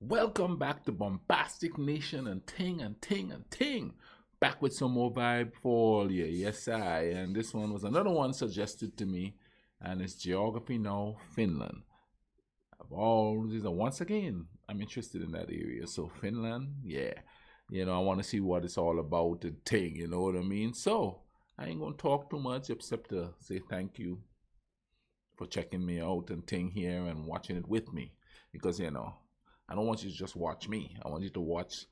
Welcome back to Bombastic Nation and Ting and Ting and Ting. Back with some more vibe for all you. Yes, I. And this one was another one suggested to me, and it's Geography Now, Finland. Of all these, once again, I'm interested in that area. So Finland, yeah. I want to see what it's all about and Ting, you know what I mean? So I ain't going to talk too much except to say thank you for checking me out and Ting here and watching it with me. Because, I don't want you to just watch me. I want you to watch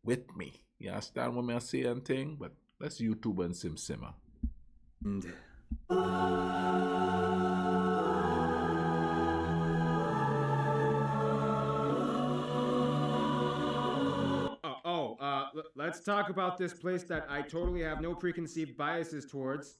with me. You understand what I say and Ting? But let's YouTube and simmer. Let's talk about this place that I totally have no preconceived biases towards.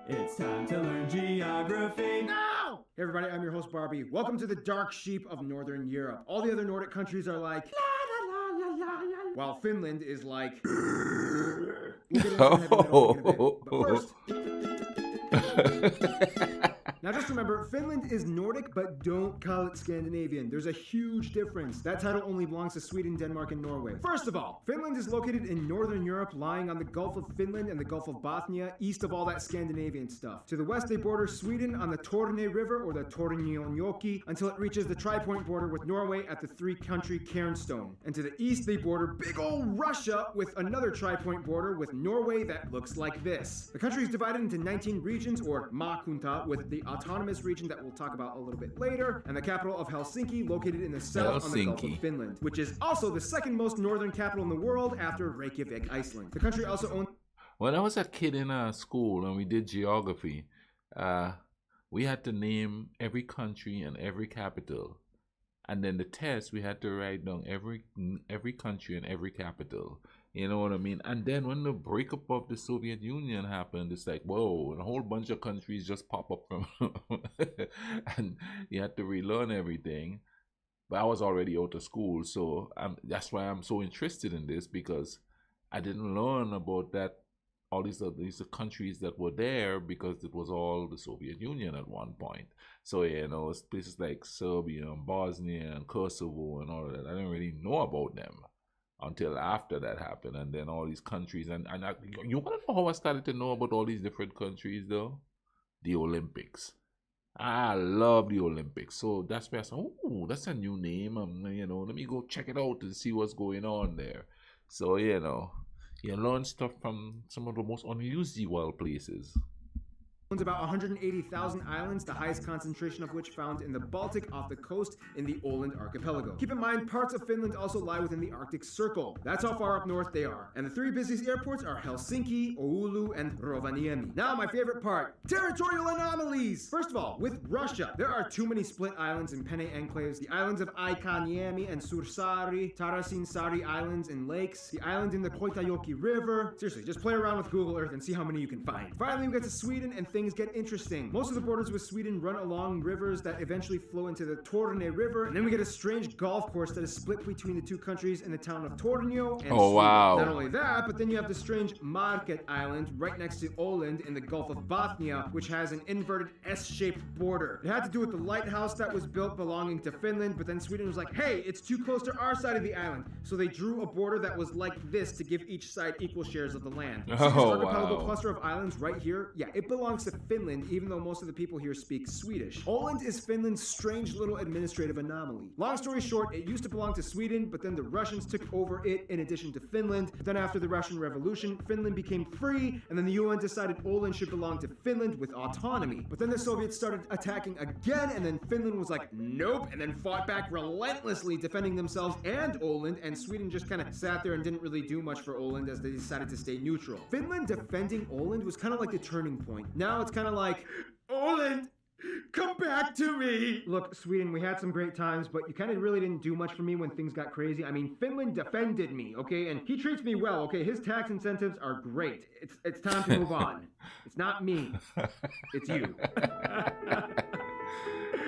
It's time to learn geography. No! Hey everybody, I'm your host Barbie. Welcome to the dark sheep of Northern Europe. All the other Nordic countries are like la la la la la la, while Finland is like we'll get into that in a bit. But first now just remember, Finland is Nordic, but don't call it Scandinavian. There's a huge difference. That title only belongs to Sweden, Denmark, and Norway. First of all, Finland is located in Northern Europe, lying on the Gulf of Finland and the Gulf of Bothnia, east of all that Scandinavian stuff. To the west, they border Sweden on the Torne River, or the Tornionjoki, until it reaches the tri-point border with Norway at the three-country Cairnstone. And to the east, they border big ol' Russia with another tri-point border with Norway that looks like this. The country is divided into 19 regions, or maakunta, with the autonomous region that we'll talk about a little bit later, and the capital of Helsinki, located in the south on the Gulf of Finland, which is also the second most northern capital in the world after Reykjavik, Iceland. The country also owns... When I was a kid in school and we did geography, we had to name every country and every capital. And then the test, we had to write down every country and every capital. You know what I mean? And then when the breakup of the Soviet Union happened, it's like, whoa, and a whole bunch of countries just pop up from and you had to relearn everything. But I was already out of school, so that's why I'm so interested in this, because I didn't learn about that, all these countries that were there, because it was all the Soviet Union at one point. So, it's places like Serbia and Bosnia and Kosovo and all of that. I didn't really know about them until after that happened, and then all these countries, you want to know how I started to know about all these different countries though? The Olympics. I love the Olympics, so that's where I said, oh, that's a new name. Let me go check it out and see what's going on there. So you learn stuff from some of the most unusual places. Owns about 180,000 islands, the highest concentration of which found in the Baltic off the coast in the Åland archipelago. Keep in mind, parts of Finland also lie within the Arctic Circle. That's how far up north they are. And the three busiest airports are Helsinki, Oulu, and Rovaniemi. Now my favorite part, territorial anomalies! First of all, with Russia, there are too many split islands and penne enclaves. The islands of Aikaniemi and Sursari, Tarasin-Sari Islands and lakes, the island in the Koitajoki River. Seriously, just play around with Google Earth and see how many you can find. Finally, we get to Sweden, and things get interesting. Most of the borders with Sweden run along rivers that eventually flow into the Torne River, and then we get a strange golf course that is split between the two countries in the town of Tornio and Sweden. Wow. Not only that, but then you have the strange Market Island right next to Åland in the Gulf of Bothnia, which has an inverted S-shaped border. It had to do with the lighthouse that was built belonging to Finland, but then Sweden was like, hey, it's too close to our side of the island. So they drew a border that was like this to give each side equal shares of the land. So this archipelago cluster of islands right here, yeah, it belongs to Finland, even though most of the people here speak Swedish. Åland is Finland's strange little administrative anomaly. Long story short, it used to belong to Sweden, but then the Russians took over it in addition to Finland. But then after the Russian Revolution, Finland became free, and then the UN decided Åland should belong to Finland with autonomy. But then the Soviets started attacking again, and then Finland was like, nope, and then fought back relentlessly, defending themselves and Åland, and Sweden just kind of sat there and didn't really do much for Åland as they decided to stay neutral. Finland defending Åland was kind of like the turning point. Now it's kind of like, Åland, come back to me! Look, Sweden, we had some great times, but you kind of really didn't do much for me when things got crazy. I mean, Finland defended me, okay? And he treats me well, okay? His tax incentives are great. It's time to move on. It's not me. It's you.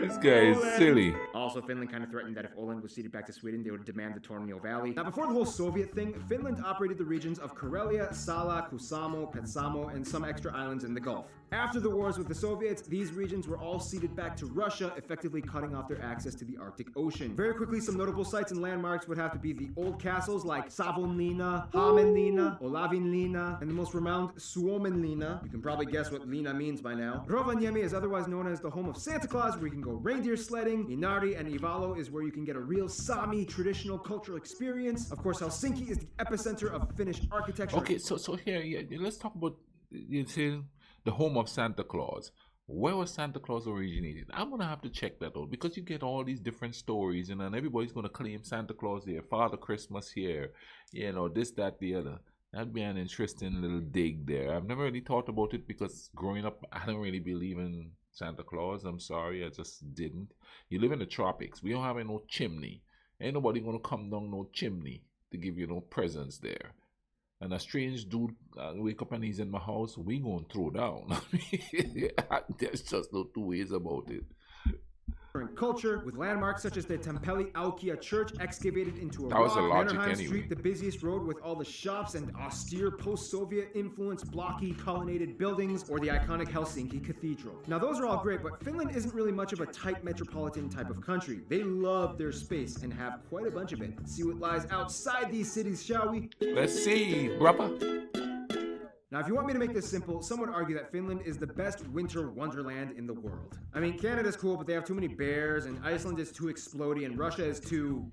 This guy is silly. I'll Also, Finland kind of threatened that if Åland was ceded back to Sweden, they would demand the Tornio Valley. Now, before the whole Soviet thing, Finland operated the regions of Karelia, Sala, Kusamo, Petsamo, and some extra islands in the Gulf. After the wars with the Soviets, these regions were all ceded back to Russia, effectively cutting off their access to the Arctic Ocean. Very quickly, some notable sites and landmarks would have to be the old castles like Savonlinna, Hämeenlinna, Olavinlinna, and the most renowned Suomenlinna. You can probably guess what Linna means by now. Rovaniemi is otherwise known as the home of Santa Claus, where you can go reindeer sledding. Inari and Ivalo is where you can get a real Sami traditional cultural experience. Of course, Helsinki is the epicenter of Finnish architecture. Okay, so here, yeah, let's talk about, you see, the home of Santa Claus. Where was Santa Claus originated? I'm gonna have to check that out, because you get all these different stories, and then everybody's gonna claim Santa Claus here, Father Christmas here, you know, this, that, the other. That'd be an interesting little dig there. I've never really thought about it, because growing up, I don't really believe in Santa Claus. I'm sorry, I just didn't. You live in the tropics. We don't have no chimney. Ain't nobody gonna come down no chimney to give you no presents there. And a strange dude wake up and he's in my house, we gonna throw down. There's just no two ways about it. Culture, with landmarks such as the Tampeli Aukia Church excavated into a That was rock, a logic Mannerheim anyway. Street, the busiest road with all the shops and austere post-Soviet influenced blocky colonnaded buildings, or the iconic Helsinki Cathedral. Now those are all great, but Finland isn't really much of a tight metropolitan type of country. They love their space and have quite a bunch of it. See what lies outside these cities, shall we? Let's see, brother. Now, if you want me to make this simple, some would argue that Finland is the best winter wonderland in the world. I mean, Canada's cool, but they have too many bears, and Iceland is too explodey, and Russia is too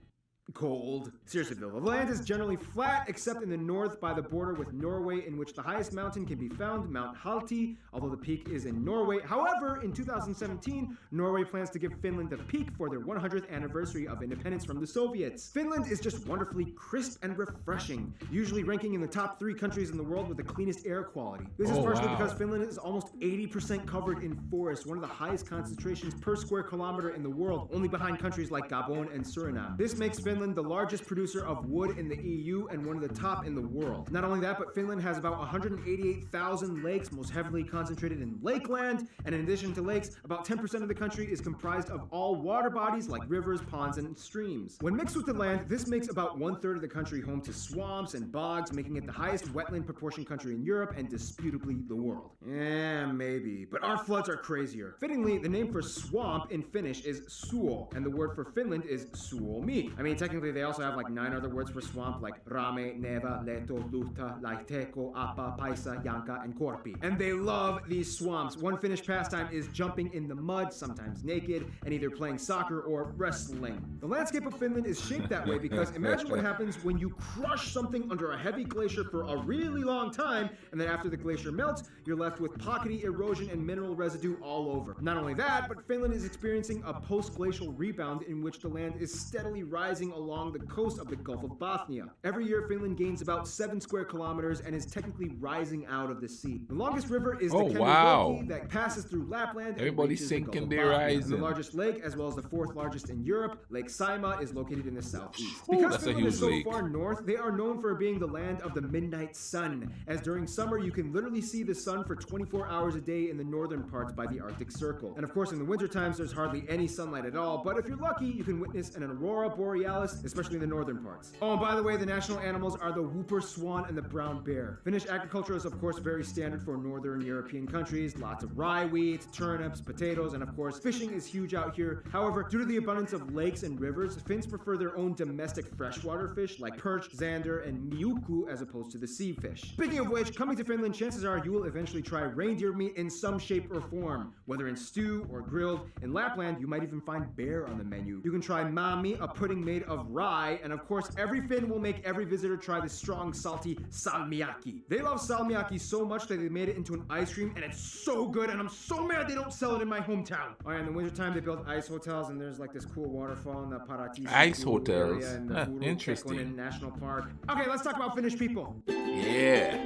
cold. Seriously though, the land is generally flat except in the north by the border with Norway, in which the highest mountain can be found, Mount Halti, although the peak is in Norway. However, in 2017, Norway plans to give Finland the peak for their 100th anniversary of independence from the Soviets. Finland is just wonderfully crisp and refreshing, usually ranking in the top 3 countries in the world with the cleanest air quality. This is partially because Finland is almost 80% covered in forest, one of the highest concentrations per square kilometer in the world, only behind countries like Gabon and Suriname. This makes Finland the largest producer of wood in the EU and one of the top in the world. Not only that, but Finland has about 188,000 lakes, most heavily concentrated in lakeland, and in addition to lakes, about 10% of the country is comprised of all water bodies like rivers, ponds, and streams. When mixed with the land, this makes about 1/3 of the country home to swamps and bogs, making it the highest wetland proportion country in Europe and disputably the world. Maybe, but our floods are crazier. Fittingly, the name for swamp in Finnish is suo, and the word for Finland is suomi. I mean, technically they also have like 9 other words for swamp, like rame, neva, leto, luta, laiteko, apa, paisa, yanka, and korpi. And they love these swamps. One Finnish pastime is jumping in the mud, sometimes naked, and either playing soccer or wrestling. The landscape of Finland is shaped that way because imagine what happens when you crush something under a heavy glacier for a really long time, and then after the glacier melts, you're left with pockety erosion and mineral residue all over. Not only that, but Finland is experiencing a post-glacial rebound in which the land is steadily rising along the coast of the Gulf of Bothnia. Every year, Finland gains about 7 square kilometers and is technically rising out of the sea. The longest river is the Kemijoki that passes through Lapland. Everybody's sinking, they're rising. And the largest lake, as well as the 4th largest in Europe, Lake Saima, is located in the southeast. Ooh, because that's Finland is so lake. far north, they are known for being the land of the midnight sun, as during summer you can literally see the sun for 24 hours a day in the northern parts by the Arctic Circle. And of course, in the winter times, there's hardly any sunlight at all, but if you're lucky, you can witness an aurora borealis, especially in the northern parts. Oh, and by the way, the national animals are the whooper swan and the brown bear. Finnish agriculture is of course very standard for northern European countries. Lots of rye wheat, turnips, potatoes, and of course fishing is huge out here. However, due to the abundance of lakes and rivers, Finns prefer their own domestic freshwater fish like perch, zander, and miuku as opposed to the sea fish. Speaking of which, coming to Finland, chances are you will eventually try reindeer meat in some shape or form, whether in stew or grilled. In Lapland, you might even find bear on the menu. You can try mami, a pudding made of rye, and of course every Finn will make every visitor try the strong, salty salmiakki. They love salmiakki so much that they made it into an ice cream, and it's so good, and I'm so mad they don't sell it in my hometown. Oh yeah, in the wintertime they build ice hotels, and there's like this cool waterfall in the Paratisi Ice hotels. area in the Huru Interesting. Kekkonen National Park. Okay, let's talk about Finnish people. Yeah.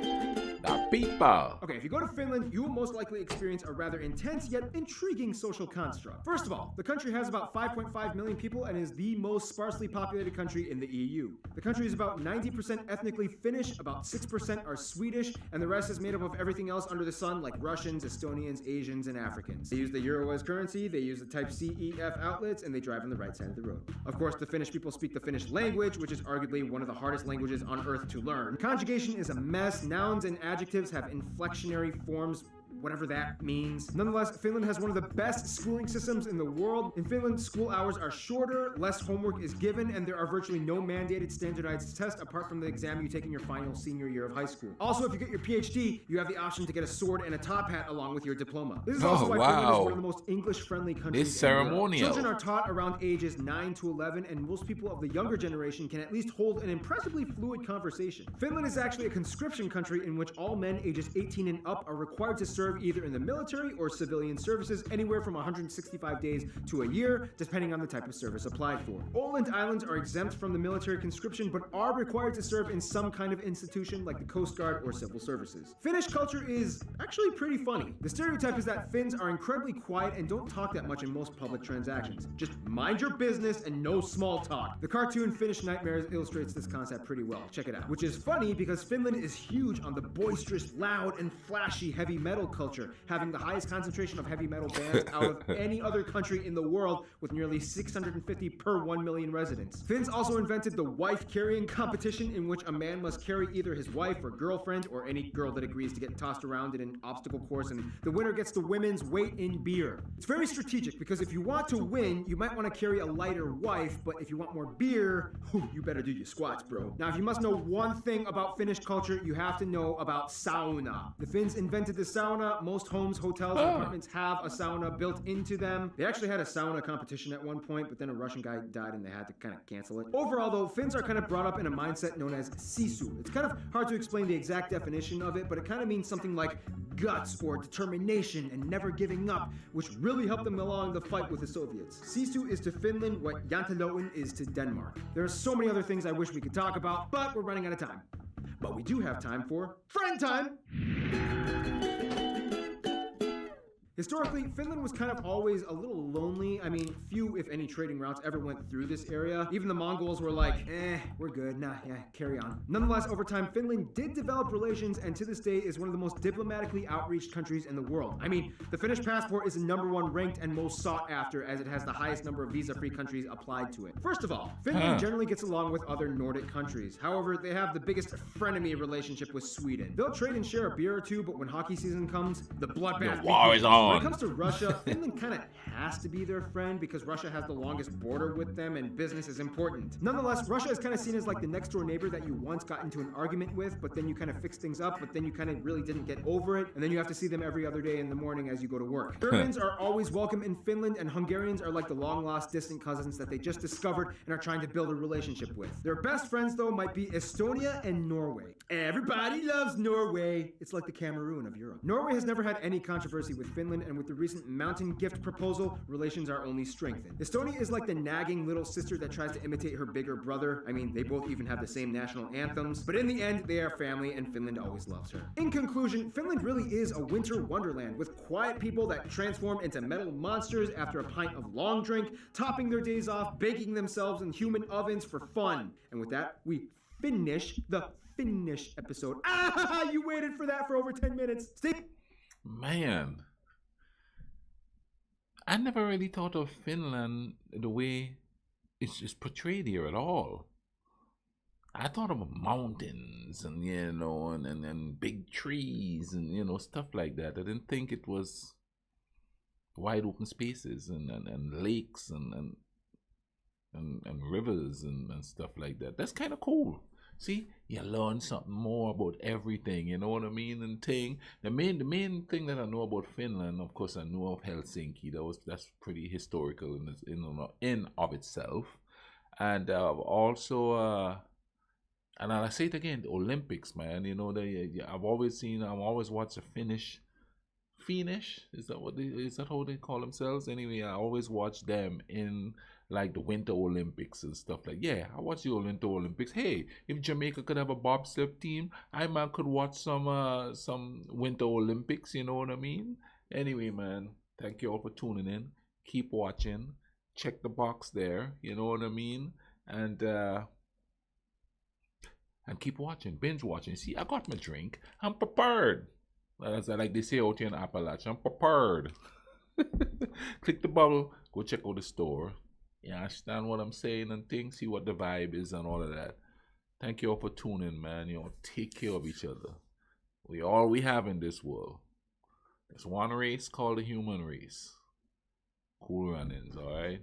That people. Okay, if you go to Finland, you will most likely experience a rather intense yet intriguing social construct. First of all, the country has about 5.5 million people and is the most sparsely populated country in the EU. The country is about 90% ethnically Finnish, about 6% are Swedish, and the rest is made up of everything else under the sun like Russians, Estonians, Asians, and Africans. They use the euro as currency, they use the type CEF outlets, and they drive on the right side of the road. Of course, the Finnish people speak the Finnish language, which is arguably one of the hardest languages on earth to learn. Conjugation is a mess. Nouns and adjectives have inflectionary forms, whatever that means. Nonetheless, Finland has one of the best schooling systems in the world. In Finland, school hours are shorter, less homework is given, and there are virtually no mandated standardized tests apart from the exam you take in your final senior year of high school. Also, if you get your PhD, you have the option to get a sword and a top hat along with your diploma. This is also why Finland is one of the most English-friendly countries It's in Europe. ceremonial. Children are taught around ages 9 to 11, and most people of the younger generation can at least hold an impressively fluid conversation. Finland is actually a conscription country in which all men ages 18 and up are required to serve either in the military or civilian services anywhere from 165 days to a year, depending on the type of service applied for. Åland Islands are exempt from the military conscription but are required to serve in some kind of institution like the Coast Guard or civil services. Finnish culture is actually pretty funny. The stereotype is that Finns are incredibly quiet and don't talk that much in most public transactions. Just mind your business and no small talk. The cartoon Finnish Nightmares illustrates this concept pretty well. Check it out. Which is funny because Finland is huge on the boisterous, loud, and flashy heavy metal culture, having the highest concentration of heavy metal bands out of any other country in the world with nearly 650 per 1 million residents. Finns also invented the wife carrying competition in which a man must carry either his wife or girlfriend or any girl that agrees to get tossed around in an obstacle course, and the winner gets the women's weight in beer. It's very strategic because if you want to win, you might want to carry a lighter wife, but if you want more beer, you better do your squats, bro. Now, if you must know one thing about Finnish culture, you have to know about sauna. The Finns invented the sauna. Most homes, hotels, and apartments have a sauna built into them. They actually had a sauna competition at one point, but then a Russian guy died and they had to kind of cancel it. Overall, though, Finns are kind of brought up in a mindset known as sisu. It's kind of hard to explain the exact definition of it, but it kind of means something like guts or determination and never giving up, which really helped them along the fight with the Soviets. Sisu is to Finland what Jantaloen is to Denmark. There are so many other things I wish we could talk about, but we're running out of time. But we do have time for friend time! Historically, Finland was kind of always a little lonely. I mean, few, if any, trading routes ever went through this area. Even the Mongols were like, we're good. Nah, yeah, carry on. Nonetheless, over time, Finland did develop relations and to this day is one of the most diplomatically outreached countries in the world. I mean, the Finnish passport is the #1 ranked and most sought after as it has the highest number of visa-free countries applied to it. First of all, Finland generally gets along with other Nordic countries. However, they have the biggest frenemy relationship with Sweden. They'll trade and share a beer or two, but when hockey season comes, the bloodbath war is on. When it comes to Russia, Finland kind of has to be their friend because Russia has the longest border with them and business is important. Nonetheless, Russia is kind of seen as like the next door neighbor that you once got into an argument with, but then you kind of fix things up, but then you kind of really didn't get over it, and then you have to see them every other day in the morning as you go to work. Germans are always welcome in Finland, and Hungarians are like the long-lost distant cousins that they just discovered and are trying to build a relationship with. Their best friends, though, might be Estonia and Norway. Everybody loves Norway. It's like the Cameroon of Europe. Norway has never had any controversy with Finland, and with the recent mountain gift proposal, relations are only strengthened. Estonia is like the nagging little sister that tries to imitate her bigger brother. I mean, they both even have the same national anthems, but in the end, they are family and Finland always loves her. In conclusion, Finland really is a winter wonderland with quiet people that transform into metal monsters after a pint of long drink, topping their days off, baking themselves in human ovens for fun. And with that, we finish the Finnish episode. Ah, you waited for that for over 10 minutes. Man, I never really thought of Finland the way it's portrayed here at all. I thought of mountains and, and big trees and, stuff like that. I didn't think it was wide open spaces and lakes and rivers and stuff like that. That's kind of cool. See, you learn something more about everything, you know what I mean? And the main thing that I know about Finland, of course, I know of Helsinki. That's pretty historical in of itself, and also, and I'll say it again, the Olympics, man. I've always watched the Finnish. Is that how they call themselves? Anyway, I always watch them in like the Winter Olympics and stuff like. Yeah, I watch the Winter Olympics. Hey, if Jamaica could have a bobsled team, I man could watch some Winter Olympics. You know what I mean? Anyway, man, thank you all for tuning in. Keep watching. Check the box there. You know what I mean? And keep watching, binge watching. See, I got my drink. I'm prepared. As I like they say out here in Appalachia, I'm prepared. Click the bubble, go check out the store. You understand what I'm saying and things, see what the vibe is and all of that. Thank you all for tuning, man. Take care of each other. We all we have in this world. There's one race called the human race. Cool runnings, alright?